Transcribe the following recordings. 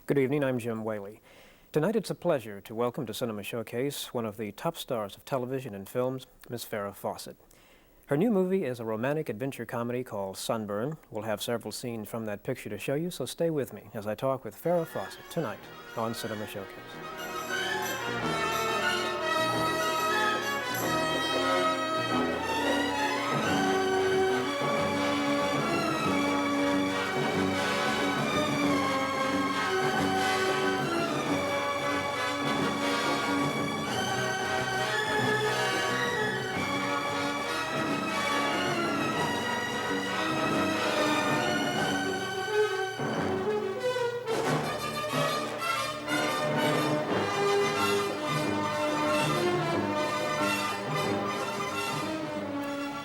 Good evening, I'm Jim Whaley. Tonight it's a pleasure to welcome to Cinema Showcase one of the top stars of television and films, Miss Farrah Fawcett. Her new movie is a romantic adventure comedy called Sunburn. We'll have several scenes from that picture to show you, so stay with me as I talk with Farrah Fawcett tonight on Cinema Showcase.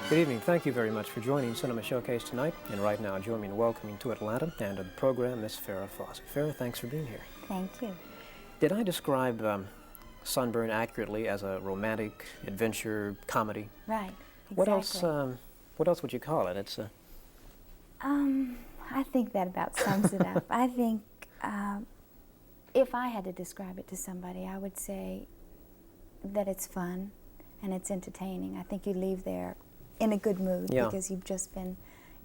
Good evening. Thank you very much for joining Cinema Showcase tonight. And right now, join me in welcoming to Atlanta and to the program, Miss Farrah Fawcett. Farrah, thanks for being here. Thank you. Did I describe Sunburn accurately as a romantic adventure comedy? Right. Exactly. What else would you call it? It's a... I think that about sums it up. I think if I had to describe it to somebody, I would say that it's fun and it's entertaining. I think you leave there in a good mood because you've just been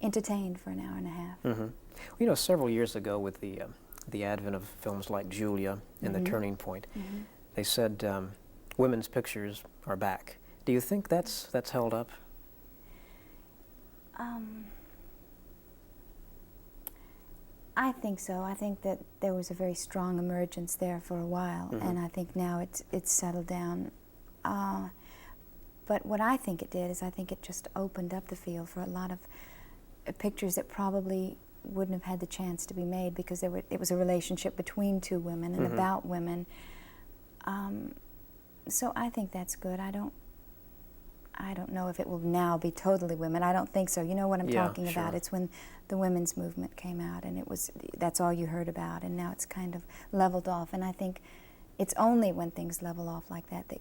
entertained for an hour and a half. Mm-hmm. Well, you know, several years ago with the advent of films like Julia and The Turning Point, they said women's pictures are back. Do you think that's held up? I think so. I think that there was a very strong emergence there for a while, and I think now it's settled down. But what I think it did is I think it just opened up the field for a lot of pictures that probably wouldn't have had the chance to be made because it was a relationship between two women and about women. So I think that's good. I don't know if it will now be totally women. I don't think so. You know what I'm talking about? It's when the women's movement came out and that's all you heard about, and now it's kind of leveled off. And I think it's only when things level off like that that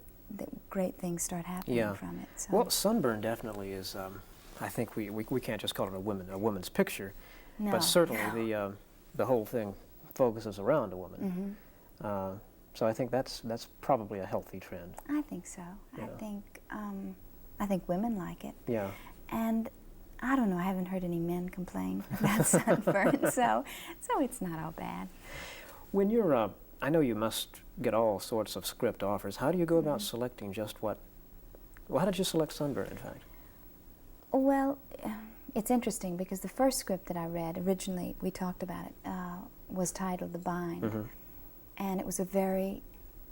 great things start happening from it. So. Well, Sunburn definitely is, I think we can't just call it a woman's picture, but certainly the whole thing focuses around a woman. So I think that's probably a healthy trend. I think so. Yeah. I think women like it. Yeah. And I don't know, I haven't heard any men complain about Sunburn, so it's not all bad. When you're I know you must get all sorts of script offers. How do you go about selecting just what? Well, how did you select Sunburn, in fact? Well, it's interesting because the first script that I read, originally we talked about it, was titled The Bind. And it was a very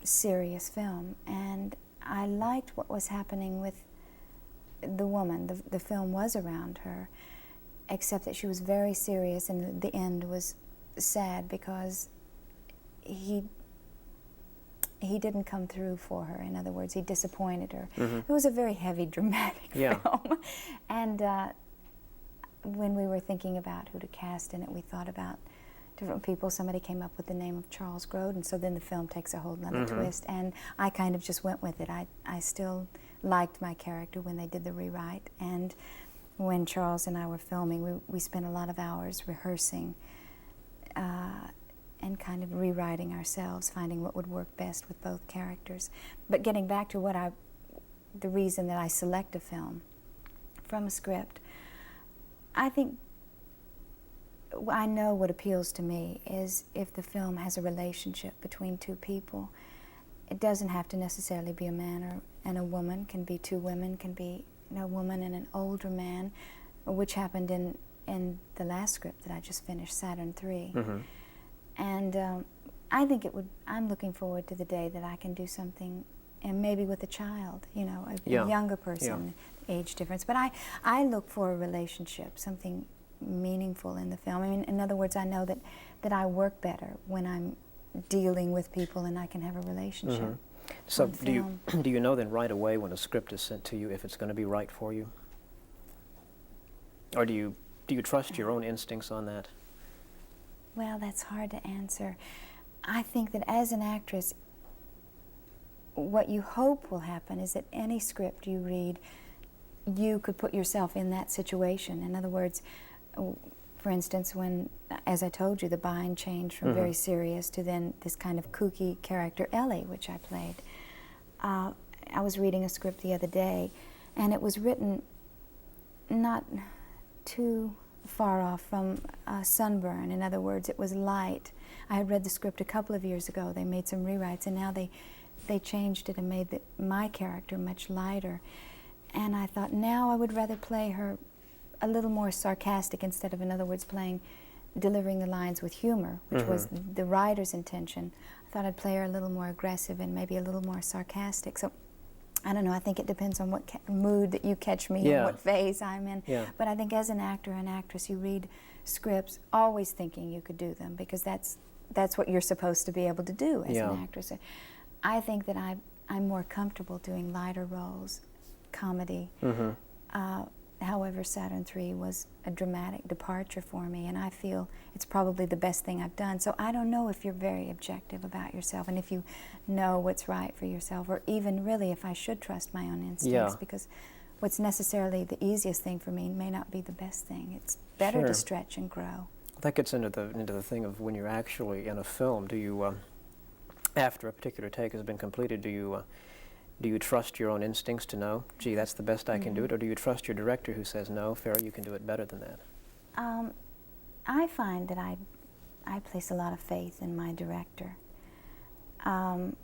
serious film. And I liked what was happening with the woman. The film was around her, except that she was very serious, and the end was sad because he didn't come through for her. In other words, he disappointed her. It was a very heavy, dramatic film. And when we were thinking about who to cast in it, we thought about different people. Somebody came up with the name of Charles Grodin, so then the film takes a whole nother twist. And I kind of just went with it. I still liked my character when they did the rewrite. And when Charles and I were filming, we spent a lot of hours rehearsing and kind of rewriting ourselves, finding what would work best with both characters. But getting back to the reason that I select a film from a script, I think I know what appeals to me is if the film has a relationship between two people. It doesn't have to necessarily be a man and a woman. Can be two women, can be a woman and an older man, which happened in the last script that I just finished, Saturn III. And I think I'm looking forward to the day that I can do something, and maybe with a child, you know, a younger person, age difference. But I look for a relationship, something meaningful in the film. I mean, in other words, I know that I work better when I'm dealing with people and I can have a relationship. So do you know then right away when a script is sent to you if it's going to be right for you? Or do you trust your own instincts on that? Well, that's hard to answer. I think that as an actress, what you hope will happen is that any script you read, you could put yourself in that situation. In other words, For instance, when, as I told you, the bind changed from very serious to then this kind of kooky character, Ellie, which I played. I was reading a script the other day, and it was written not too far off from Sunburn. In other words, it was light. I had read the script a couple of years ago. They made some rewrites, and now they changed it and made my character much lighter. And I thought, now I would rather play her a little more sarcastic instead of, in other words, delivering the lines with humor, which was the writer's intention. I thought I'd play her a little more aggressive and maybe a little more sarcastic. So, I don't know, I think it depends on what mood that you catch me in, what phase I'm in. But I think as an actor and actress, you read scripts always thinking you could do them, because that's what you're supposed to be able to do as an actress. I think that I'm more comfortable doing lighter roles, comedy. However, Saturn III was a dramatic departure for me, and I feel it's probably the best thing I've done. So I don't know if you're very objective about yourself and if you know what's right for yourself, or even really if I should trust my own instincts, because what's necessarily the easiest thing for me may not be the best thing. It's better to stretch and grow. That gets into the thing of when you're actually in a film. Do you, after a particular take has been completed, do you trust your own instincts to know, gee, that's the best I can do it, or do you trust your director who says, no, Farrah, you can do it better than that? I find that I place a lot of faith in my director. And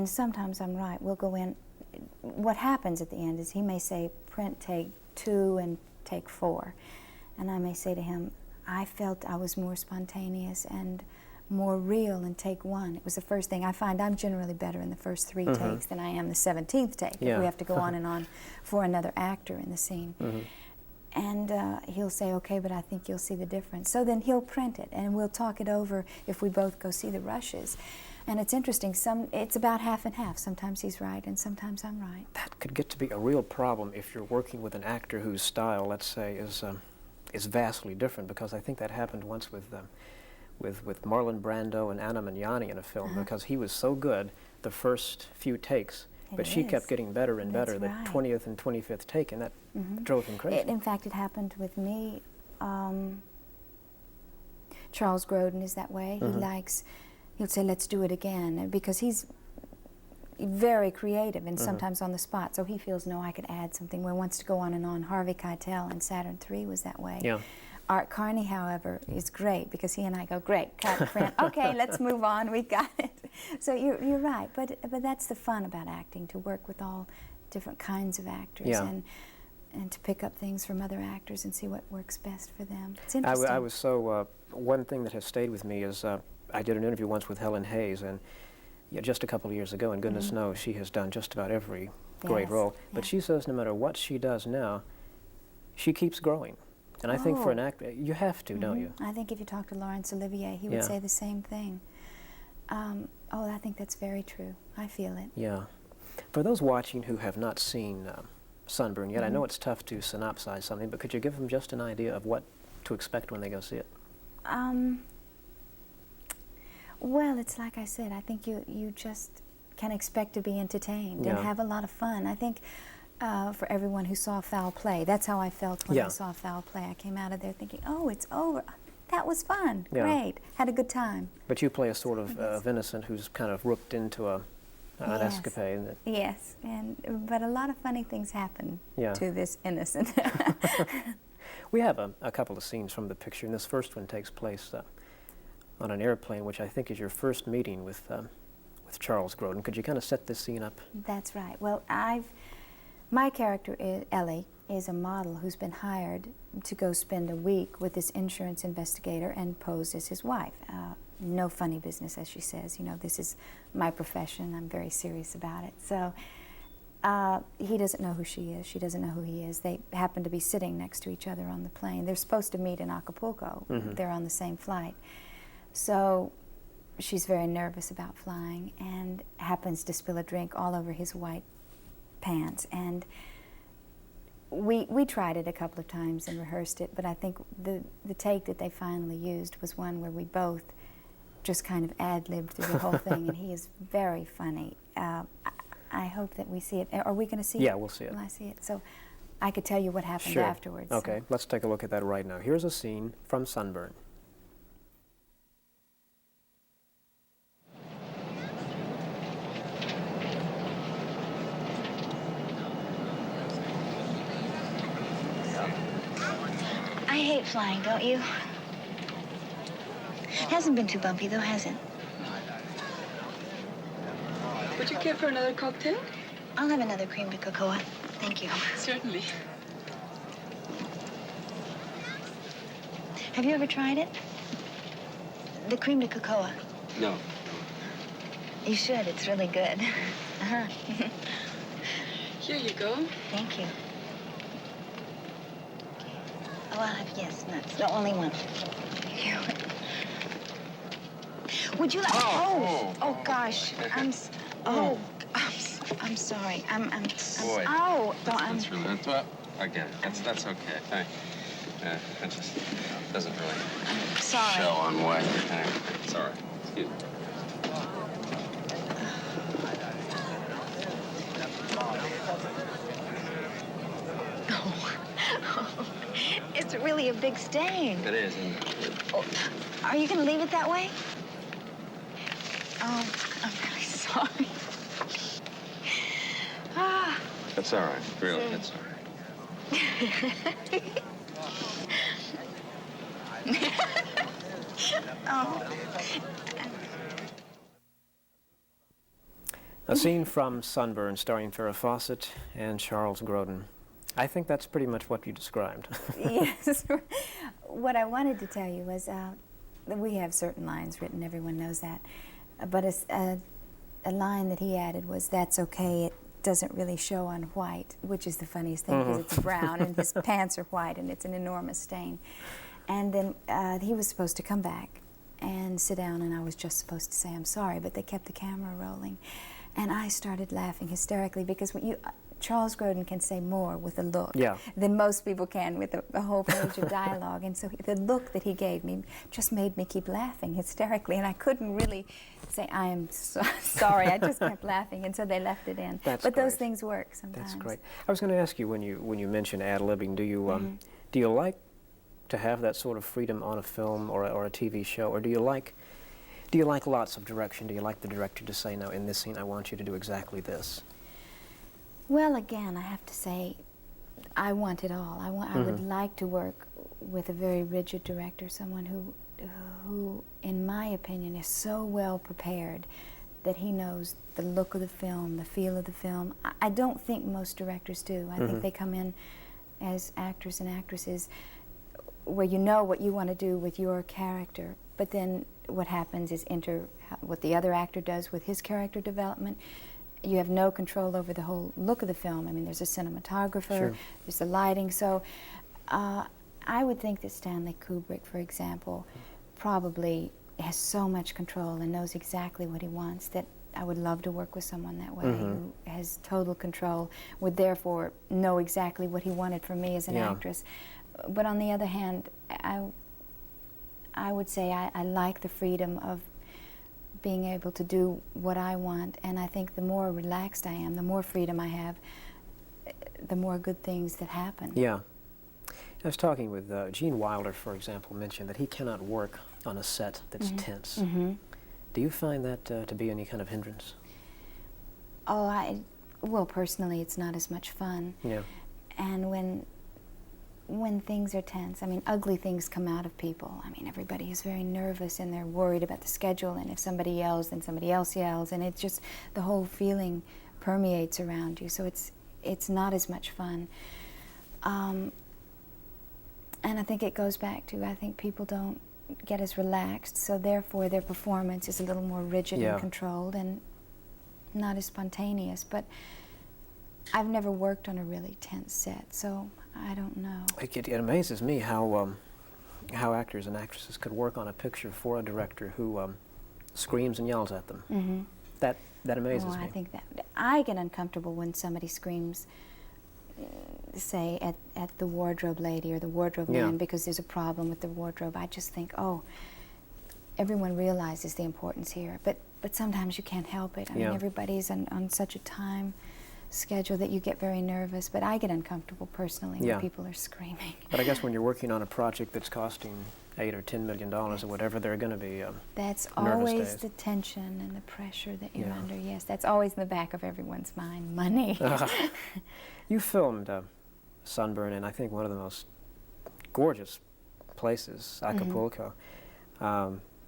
sometimes I'm right. We'll go in. What happens at the end is he may say, print take 2 and take 4. And I may say to him, I felt I was more spontaneous and more real in take 1. It was the first thing. I find I'm generally better in the first 3 takes than I am the 17th take, if we have to go on and on for another actor in the scene. And he'll say, okay, but I think you'll see the difference. So then he'll print it, and we'll talk it over if we both go see the rushes. And it's interesting, it's about half and half. Sometimes he's right, and sometimes I'm right. That could get to be a real problem if you're working with an actor whose style, let's say, is vastly different, because I think that happened once with Marlon Brando and Anna Magnani in a film, because he was so good the first few takes, but she kept getting better and better the 20th and 25th take, and that drove him crazy. In fact, it happened with me. Charles Grodin is that way. He'll say, let's do it again, because he's very creative and sometimes on the spot, so he feels, no, I could add something. Well, wants to go on and on. Harvey Keitel in Saturn III was that way. Art Carney, however, is great, because he and I go, great, cut, print, okay, let's move on, we got it. So you're right, but that's the fun about acting, to work with all different kinds of actors and to pick up things from other actors and see what works best for them. It's interesting. I was so, one thing that has stayed with me is I did an interview once with Helen Hayes, and just a couple of years ago, and goodness knows she has done just about every great role, but she says no matter what she does now, she keeps growing. And I think for an actor, you have to, don't you? I think if you talk to Laurence Olivier, he would say the same thing. I think that's very true. I feel it. Yeah. For those watching who have not seen Sunburn yet, I know it's tough to synopsize something, but could you give them just an idea of what to expect when they go see it? Well, it's like I said, I think you just can expect to be entertained and have a lot of fun. I think for everyone who saw Foul Play, that's how I felt when I saw Foul Play. I came out of there thinking, oh, it's over. That was fun. Great. Had a good time. But you play a sort of innocent who's kind of rooked into an escapade. Yes, but a lot of funny things happen to this innocent. We have a couple of scenes from the picture, and this first one takes place on an airplane, which I think is your first meeting with Charles Grodin. Could you kind of set this scene up? That's right. Well, my character, Ellie, is a model who's been hired to go spend a week with this insurance investigator and pose as his wife. No funny business, as she says. You know, this is my profession. I'm very serious about it. So he doesn't know who she is. She doesn't know who he is. They happen to be sitting next to each other on the plane. They're supposed to meet in Acapulco. They're on the same flight. So she's very nervous about flying and happens to spill a drink all over his white pants. And we tried it a couple of times and rehearsed it, but I think the take that they finally used was one where we both just kind of ad-libbed through the whole thing, and he is very funny. I hope that we see it. Are we going to see it? Yeah, we'll see it. Will I see it? So I could tell you what happened Sure. afterwards. Okay, So. let's take a look at that right now. Here's a scene from Sunburn. I hate flying, don't you? Hasn't been too bumpy, though, has it? Would you care for another cocktail? I'll have another cream de cocoa. Thank you. Certainly. Have you ever tried it? The cream de cocoa. No. You should. It's really good. Uh-huh. Here you go. Thank you. Oh, I'll have, yes, nuts. No, only one. Here. Would you like... Oh, gosh. I'm sorry. Boy. Oh, no, That's really... Well, I get it. That's okay. That just doesn't really sorry. show on what. It's all right. Excuse me. It's really a big stain. It is. And Oh, are you going to leave it that way? Oh, I'm really sorry. that's all right. Really, that's all right. Oh. A scene from Sunburn starring Farrah Fawcett and Charles Grodin. I think that's pretty much what you described. Yes. What I wanted to tell you was that we have certain lines written, everyone knows that. But a line that he added was, "That's okay, it doesn't really show on white," which is the funniest thing because it's brown and his pants are white and it's an enormous stain. And then he was supposed to come back and sit down, and I was just supposed to say, "I'm sorry," but they kept the camera rolling. And I started laughing hysterically because when Charles Grodin can say more with a look than most people can with a whole page of dialogue. And so the look that he gave me just made me keep laughing hysterically, and I couldn't really say, "I am sorry." I just kept laughing, and so they left it in. That's but those great. things work sometimes. That's great. I was going to ask you, when you mention ad-libbing, do you like to have that sort of freedom on a film or a TV show, or do you like lots of direction? Do you like the director to say, "No, in this scene I want you to do exactly this"? Well, again, I have to say, I want it all. I would like to work with a very rigid director, someone who, in my opinion, is so well prepared that he knows the look of the film, the feel of the film. I don't think most directors do. I think they come in as actors and actresses where you know what you want to do with your character, but then what happens is what the other actor does with his character development. You have no control over the whole look of the film. I mean, there's a cinematographer, there's the lighting. So I would think that Stanley Kubrick, for example, probably has so much control and knows exactly what he wants that I would love to work with someone that way who has total control, would therefore know exactly what he wanted from me as an actress. But on the other hand, I would say I like the freedom of being able to do what I want, and I think the more relaxed I am, the more freedom I have, the more good things that happen. Yeah. I was talking with Gene Wilder, for example, mentioned that he cannot work on a set that's tense. Do you find that to be any kind of hindrance? Oh, well, personally, it's not as much fun. Yeah. And when things are tense, I mean, ugly things come out of people. I mean, everybody is very nervous and they're worried about the schedule, and if somebody yells, then somebody else yells, and it's just, the whole feeling permeates around you, so it's not as much fun. And I think it goes back to, I think people don't get as relaxed, so therefore their performance is a little more rigid and controlled and not as spontaneous. But I've never worked on a really tense set, so I don't know. It amazes me how actors and actresses could work on a picture for a director who screams and yells at them. That amazes me. I think that I get uncomfortable when somebody screams, say at the wardrobe lady or the wardrobe man because there's a problem with the wardrobe. I just think, oh, everyone realizes the importance here, but sometimes you can't help it. I mean, everybody's on such a time schedule that you get very nervous, but I get uncomfortable personally Yeah. when people are screaming. But I guess when you're working on a project that's costing $8 or $10 million or whatever, there are going to be That's nervous always days. the tension and the pressure that you're Yeah. under. Yes, that's always in the back of everyone's mind. Money. You filmed Sunburn in, I think, one of the most gorgeous places, Acapulco.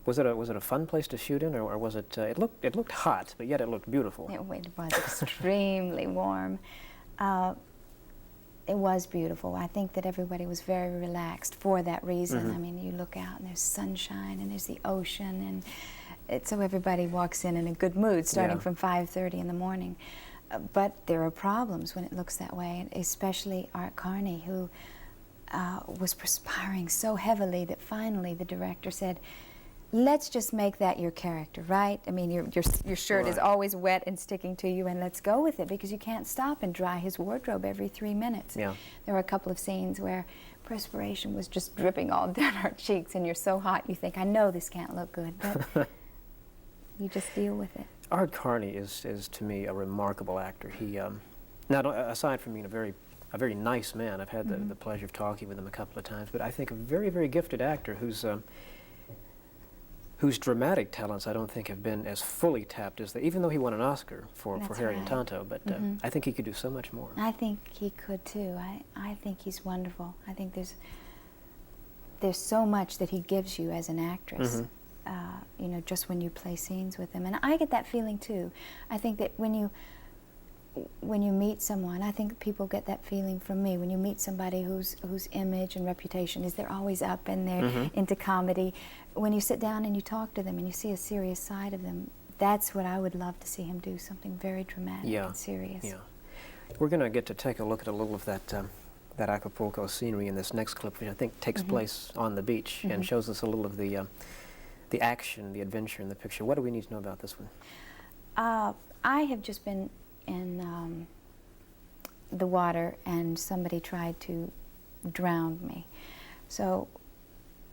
Was it a fun place to shoot in, or was it? It looked hot, but yet it looked beautiful. It was extremely warm. It was beautiful. I think that everybody was very relaxed for that reason. I mean, you look out and there's sunshine and there's the ocean, and so everybody walks in a good mood starting Yeah. from 5:30 in the morning. But there are problems when it looks that way, and especially Art Carney, who was perspiring so heavily that finally the director said, let's just make that your character, right? I mean, your shirt is Right. always wet and sticking to you, and let's go with it, because you can't stop and dry his wardrobe every 3 minutes. Yeah. There were a couple of scenes where perspiration was just dripping all down our cheeks, and you're so hot you think, I know this can't look good, but you just deal with it. Art Carney is to me a remarkable actor. He now aside from being a very nice man, I've had the pleasure of talking with him a couple of times, but I think a very, very gifted actor whose dramatic talents I don't think have been as fully tapped as even though he won an Oscar for That's Harry and right. Tonto, but I think he could do so much more. I think he could too. I think he's wonderful. I think there's so much that he gives you as an actress. You know, just when you play scenes with him, and I get that feeling too. I think that when you meet someone, I think people get that feeling from me. When you meet somebody whose image and reputation is they're always up and they're into comedy, when you sit down and you talk to them and you see a serious side of them, that's what I would love to see him do, something very dramatic and serious. Yeah. We're going to get to take a look at a little of that Acapulco scenery in this next clip, which I think takes place on the beach and shows us a little of the action, the adventure in the picture. What do we need to know about this one? I have just been in the water and somebody tried to drown me. So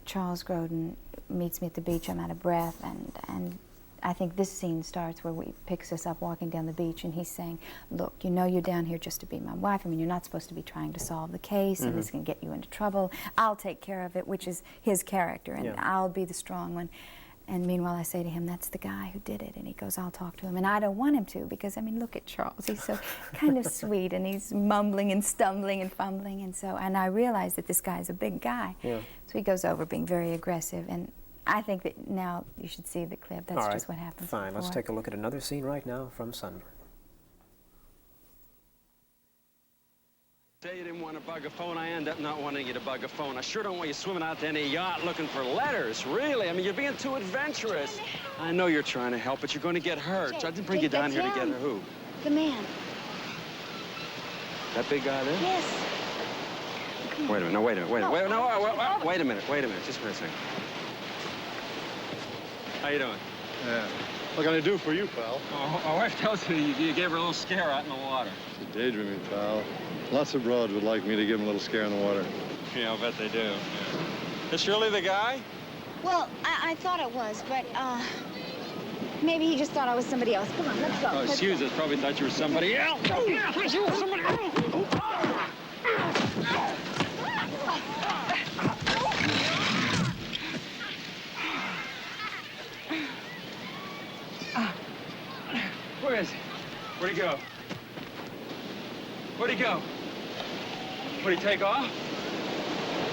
Charles Grodin meets me at the beach. I'm out of breath, and I think this scene starts where he picks us up walking down the beach, and he's saying, look, you know you're down here just to be my wife. I mean, you're not supposed to be trying to solve the case, and this can get you into trouble. I'll take care of it, which is his character, and I'll be the strong one. And meanwhile, I say to him, that's the guy who did it. And he goes, I'll talk to him. And I don't want him to, because, I mean, look at Charles. He's so kind of sweet, and he's mumbling and stumbling and fumbling. And I realize that this guy's a big guy. Yeah. So he goes over being very aggressive. And I think that now you should see the clip. That's All right. just what happens. Fine. Let's before. take a look at another scene right now from Sunburn. Say you didn't want to bug a phone, I end up not wanting you to bug a phone. I sure don't want you swimming out to any yacht looking for letters, really. I mean, you're being too adventurous. I know you're trying to help, but you're going to get hurt. I didn't bring you down here to get her. Who? The man. That big guy there? Yes. Wait a minute, no, wait a minute, wait a minute. No, wait a minute, just for a second. How you doing? Yeah. What can I do for you, pal? Oh, my wife tells me you gave her a little scare out in the water. She's daydreaming, pal. Lots of broads would like me to give them a little scare in the water. Yeah, I'll bet they do. Yeah. This really the guy? Well, I thought it was, but, maybe he just thought I was somebody else. Come on, let's go. Oh, excuse us. Probably thought you were somebody else. Yeah, you were somebody else. Where is he? Where'd he go? Where'd he go? Where'd he take off?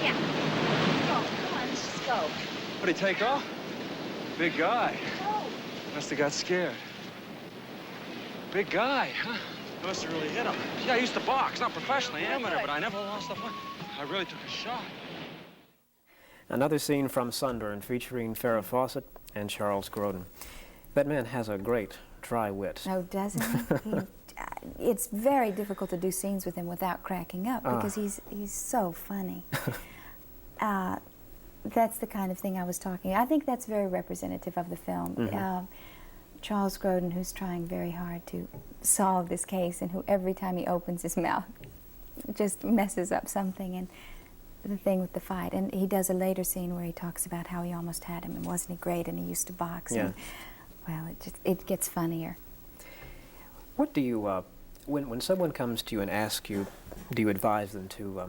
Yeah. Go. Come on, let's just go. Where'd he take off? Big guy. Go. Must have got scared. Big guy, huh? Must have really hit him. Yeah, I used to box, not professionally, amateur, but I never lost a fight. I really took a shot. Another scene from Sunburn featuring Farrah Fawcett and Charles Grodin. That man has a great dry wit. No, doesn't he? It's very difficult to do scenes with him without cracking up, because he's so funny. That's the kind of thing I was talking. I think that's very representative of the film. Charles Grodin, who's trying very hard to solve this case, and who every time he opens his mouth just messes up something, and the thing with the fight. And he does a later scene where he talks about how he almost had him, and wasn't he great, and he used to box. Yeah. And, well, it gets funnier. What do you when someone comes to you and asks you, do you advise them to,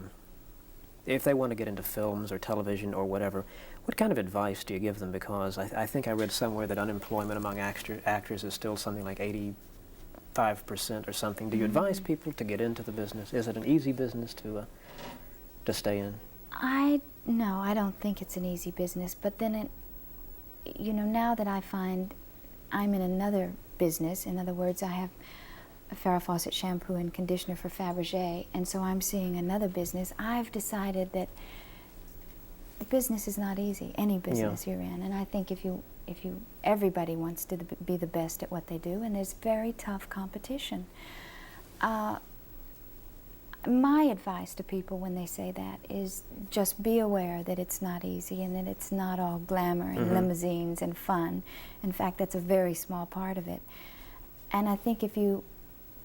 if they want to get into films or television or whatever, what kind of advice do you give them? Because I think I read somewhere that unemployment among actors is still something like 85% or something. Do you advise people to get into the business? Is it an easy business to stay in? No, I don't think it's an easy business. But then, you know, now that I find I'm in another business, in other words, I have a Farrah Fawcett shampoo and conditioner for Fabergé, and so I'm seeing another business. I've decided that the business is not easy, any business you're in, and I think everybody wants to be the best at what they do, and there's very tough competition. My advice to people when they say that is just be aware that it's not easy and that it's not all glamour and limousines and fun. In fact, that's a very small part of it. And I think if you,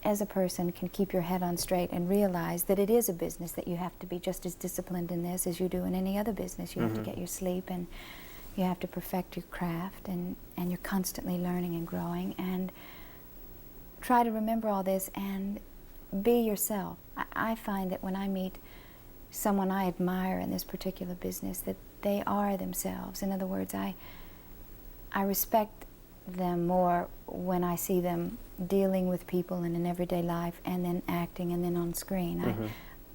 as a person, can keep your head on straight and realize that it is a business, that you have to be just as disciplined in this as you do in any other business. You have to get your sleep, and you have to perfect your craft, and you're constantly learning and growing, and try to remember all this and be yourself. I find that when I meet someone I admire in this particular business, that they are themselves. In other words, I respect them more when I see them dealing with people in an everyday life and then acting and then on screen.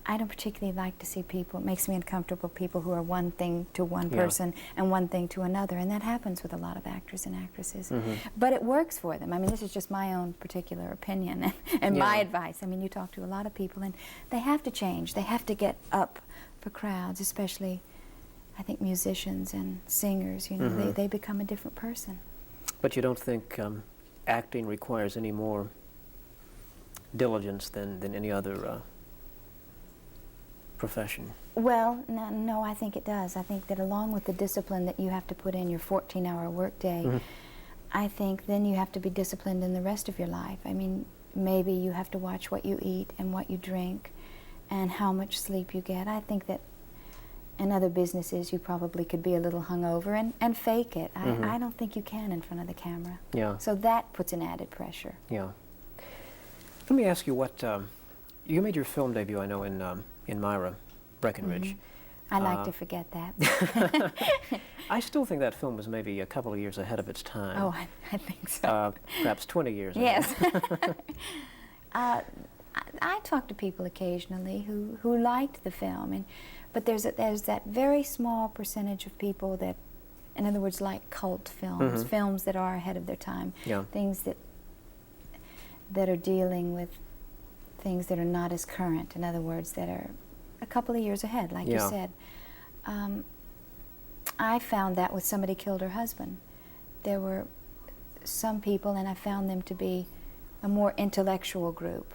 I don't particularly like to see people, it makes me uncomfortable, people who are one thing to one person and one thing to another, and that happens with a lot of actors and actresses. But it works for them. I mean, this is just my own particular opinion and my advice. I mean, you talk to a lot of people, and they have to change. They have to get up for crowds, especially, I think, musicians and singers. You know, they become a different person. But you don't think acting requires any more diligence than any other profession? Well, no, I think it does. I think that along with the discipline that you have to put in your 14-hour workday, I think then you have to be disciplined in the rest of your life. I mean, maybe you have to watch what you eat and what you drink and how much sleep you get. I think that in other businesses you probably could be a little hungover and fake it. I don't think you can in front of the camera. So that puts an added pressure. Let me ask you what, you made your film debut, I know, in Myra Breckenridge. I like to forget that. I still think that film was maybe a couple of years ahead of its time. Oh, I think so. Perhaps 20 years yes. I talk to people occasionally who liked the film, but there's that very small percentage of people that, in other words, like cult films, films that are ahead of their time, things that are dealing with things that are not as current, in other words, that are a couple of years ahead, like you said. I found that with Somebody Killed Her Husband. There were some people, and I found them to be a more intellectual group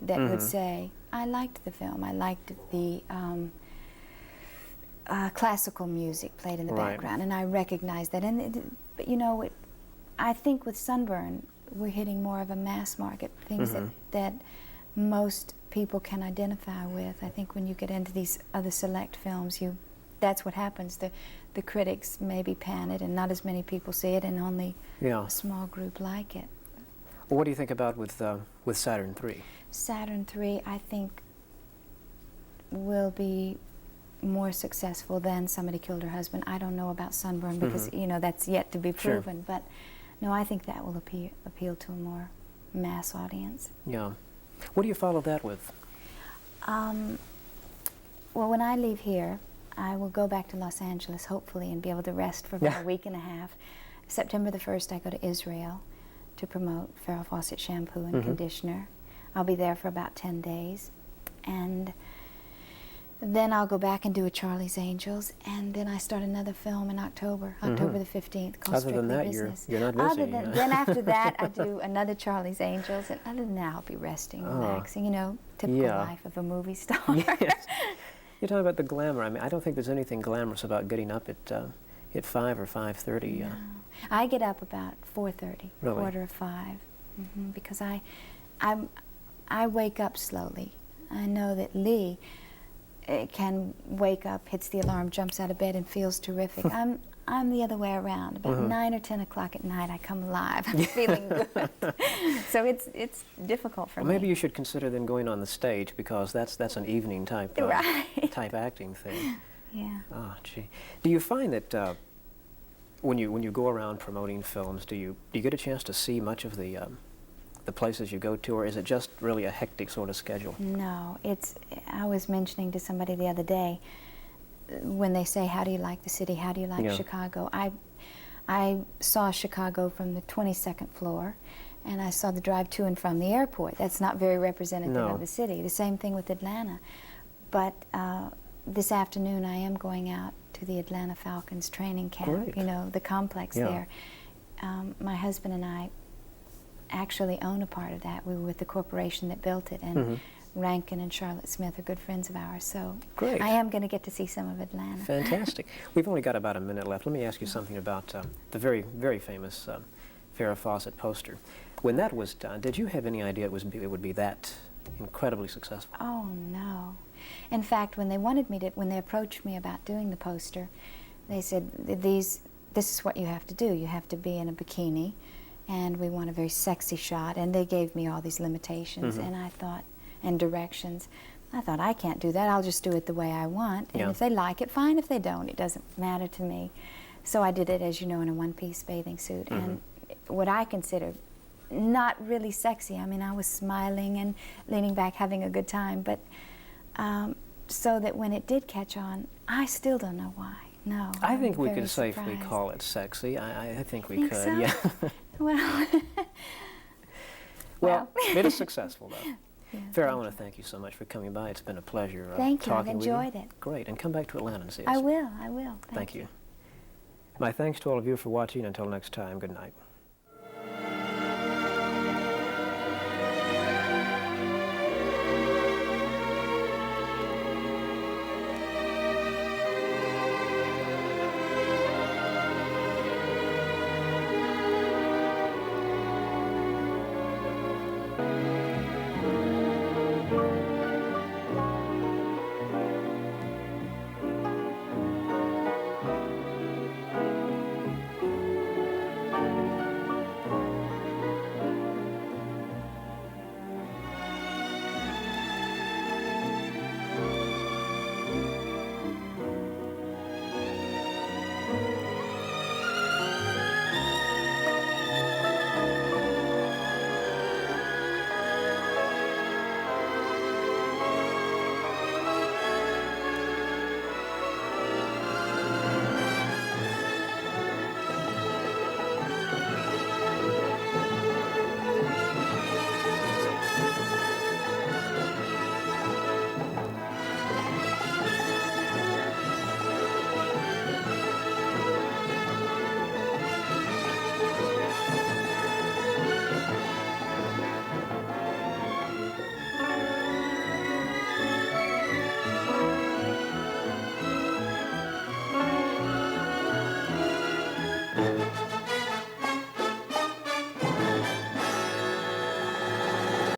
that would say, I liked the film, I liked the classical music played in the background, and I recognized that. But you know, I think with Sunburn, we're hitting more of a mass market, things that most people can identify with. I think when you get into these other select films, that's what happens. The critics maybe pan it, and not as many people see it, and only a small group like it. Well, what do you think about with Saturn III? Saturn III, I think, will be more successful than Somebody Killed Her Husband. I don't know about Sunburn because you know that's yet to be proven, but no, I think that will appeal to a more mass audience. What do you follow that with? Well, when I leave here, I will go back to Los Angeles, hopefully, and be able to rest for about a week and a half. September the 1st, I go to Israel to promote Farrah Fawcett shampoo and conditioner. I'll be there for about 10 days. And then I'll go back and do a Charlie's Angels, and then I start another film in October the 15th, called Other than that, Business. you're not busy. Then after that, I do another Charlie's Angels, and other than that, I'll be resting, relaxing, you know, typical life of a movie star. You're talking about the glamour. I mean, I don't think there's anything glamorous about getting up at 5 or 5:30. No. I get up about 4:30, Really? 4:45, because I wake up slowly. I know that Lee can wake up, hits the alarm, jumps out of bed, and feels terrific. I'm the other way around. About 9 or 10 o'clock at night, I come alive. I'm feeling good. So it's difficult for me. Maybe you should consider then going on the stage, because that's an evening type type acting thing. Yeah. Oh, gee. Do you find that when you go around promoting films, do you get a chance to see much of the places you go to, or is it just really a hectic sort of schedule? No, I was mentioning to somebody the other day, when they say, how do you like the city, how do you like Chicago, I saw Chicago from the 22nd floor, and I saw the drive to and from the airport. That's not very representative of the city. The same thing with Atlanta. But this afternoon I am going out to the Atlanta Falcons training camp. Great. You know, the complex there. My husband and I actually own a part of that. We were with the corporation that built it, and Rankin and Charlotte Smith are good friends of ours, so Great. I am going to get to see some of Atlanta. Fantastic. We've only got about a minute left. Let me ask you something about the very, very famous Farrah Fawcett poster. When that was done, did you have any idea it would be that incredibly successful? Oh, no. In fact, when they approached me about doing the poster, they said, this is what you have to do. You have to be in a bikini, and we want a very sexy shot, and they gave me all these limitations, and I thought, and directions. I thought, I can't do that. I'll just do it the way I want, and if they like it, fine. If they don't, it doesn't matter to me. So I did it, as you know, in a one-piece bathing suit, and what I consider not really sexy. I mean, I was smiling and leaning back, having a good time, but so that when it did catch on, I still don't know why. No, I think we very could safely surprised. call it sexy. I think we Think could, so? yeah. Well, it is successful, though. Yeah, Farrah, I want to thank you so much for coming by. It's been a pleasure Thank you. I've talking with you. enjoyed it. Great. And come back to Atlanta and see us. I will. Thank you. My thanks to all of you for watching. Until next time, good night.